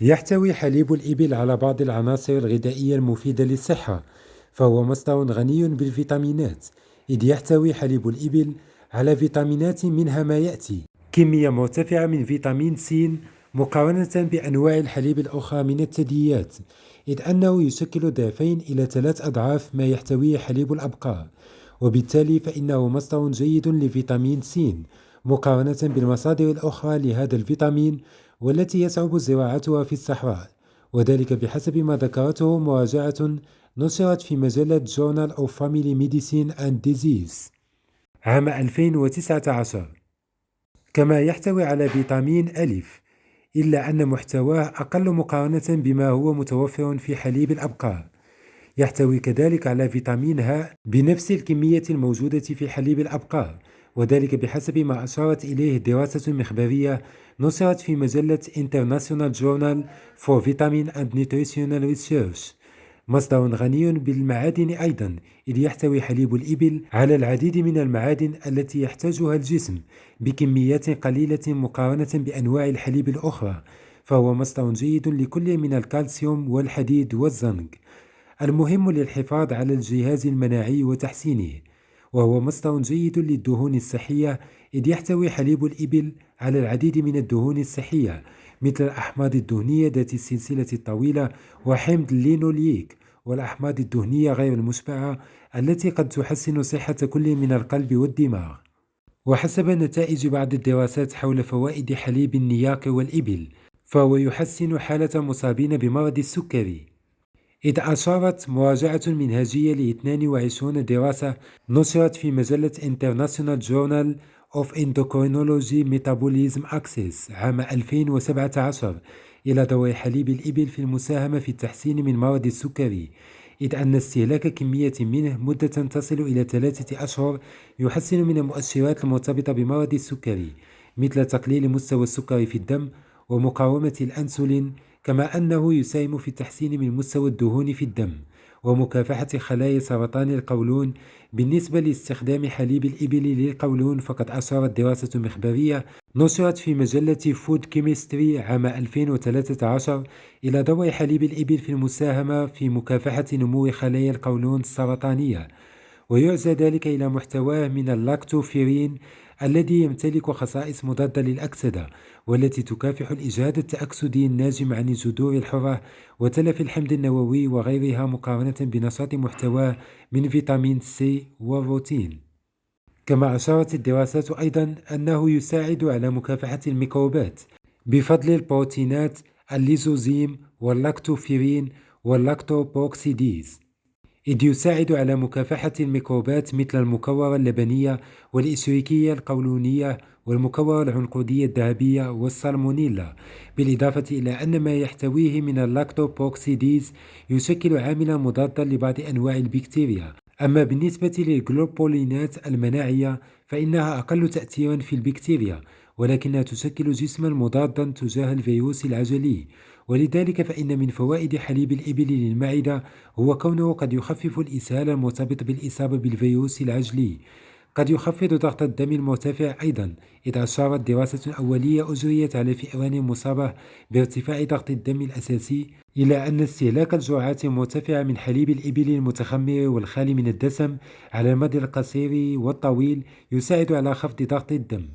يحتوي حليب الإبل على بعض العناصر الغذائية المفيدة للصحة، فهو مصدر غني بالفيتامينات، إذ يحتوي حليب الإبل على فيتامينات منها ما يأتي: كمية مرتفعة من فيتامين س مقارنة بأنواع الحليب الأخرى من الثدييات، إذ أنه يشكل ضعفين إلى 3 أضعاف ما يحتويه حليب الأبقار، وبالتالي فإنه مصدر جيد لفيتامين س مقارنة بالمصادر الأخرى لهذا الفيتامين والتي يصعب زراعتها في الصحراء، وذلك بحسب ما ذكرته مراجعة نشرت في مجلة Journal of Family Medicine and Disease عام 2019. كما يحتوي على فيتامين ألف، إلا أن محتواه أقل مقارنة بما هو متوفر في حليب الأبقار. يحتوي كذلك على فيتامين ه بنفس الكمية الموجودة في حليب الأبقار، وذلك بحسب ما أشارت إليه دراسة مخبرية نشرت في مجلة International Journal for Vitamin and Nutritional Research. مصدر غني بالمعادن أيضا، إذ يحتوي حليب الإبل على العديد من المعادن التي يحتاجها الجسم بكميات قليلة مقارنة بأنواع الحليب الأخرى، فهو مصدر جيد لكل من الكالسيوم والحديد والزنك المهم للحفاظ على الجهاز المناعي وتحسينه، وهو مصدر جيد للدهون الصحية، إذ يحتوي حليب الإبل على العديد من الدهون الصحية مثل الأحماض الدهنية ذات السلسلة الطويلة وحمض اللينوليك، والأحماض الدهنية غير المشبعة التي قد تحسن صحة كل من القلب والدماغ. وحسب نتائج بعض الدراسات حول فوائد حليب النياق والإبل، فهو يحسن حالة مصابين بمرض السكري، إذ أشارت مراجعة منهجية ل 22 دراسة نشرت في مجلة International Journal of Endocrinology Metabolism Access عام 2017 إلى دور حليب الإبل في المساهمة في التحسين من مرض السكري، إذ أن استهلاك كمية منه مدة تصل إلى 3 أشهر يحسن من المؤشرات المرتبطة بمرض السكري مثل تقليل مستوى السكر في الدم ومقاومة الأنسولين، كما أنه يساهم في التحسين من مستوى الدهون في الدم ومكافحة خلايا سرطان القولون. بالنسبة لاستخدام حليب الإبل للقولون، فقد أشارت دراسة مخبرية نشرت في مجلة فود كيمستري عام 2013 إلى دور حليب الإبل في المساهمة في مكافحة نمو خلايا القولون السرطانية، ويعزى ذلك إلى محتواه من اللاكتوفيرين الذي يمتلك خصائص مضادة للأكسدة، والتي تكافح الإجهاد التأكسدي الناجم عن الجذور الحرة وتلف الحمض النووي وغيرها، مقارنة بنشاط محتواه من فيتامين سي والروتين. كما أشارت الدراسات أيضا أنه يساعد على مكافحة الميكروبات بفضل البروتينات الليزوزيم واللاكتوفيرين واللاكتوبروكسيديز، إذ يساعد على مكافحة الميكروبات مثل المكورة اللبنية والإشريكية القولونية والمكورة العنقودية الذهبية والسالمونيلا، بالإضافة إلى أن ما يحتويه من اللاكتوبروكسيديز يشكل عاملا مضادا لبعض أنواع البكتيريا. أما بالنسبة للجلوبولينات المناعية فإنها أقل تأثيرا في البكتيريا، ولكنها تشكل جسما مضادا تجاه الفيروس العجلي، ولذلك فإن من فوائد حليب الإبل للمعدة هو كونه قد يخفف الإسهال المرتبط بالإصابة بالفيروس العجلي. قد يخفض ضغط الدم المرتفع أيضا، إذ أشارت دراسة أولية أجريت على فئران مصابة بارتفاع ضغط الدم الأساسي إلى أن استهلاك الجرعات المرتفعة من حليب الإبل المتخمر والخالي من الدسم على المدى القصير والطويل يساعد على خفض ضغط الدم.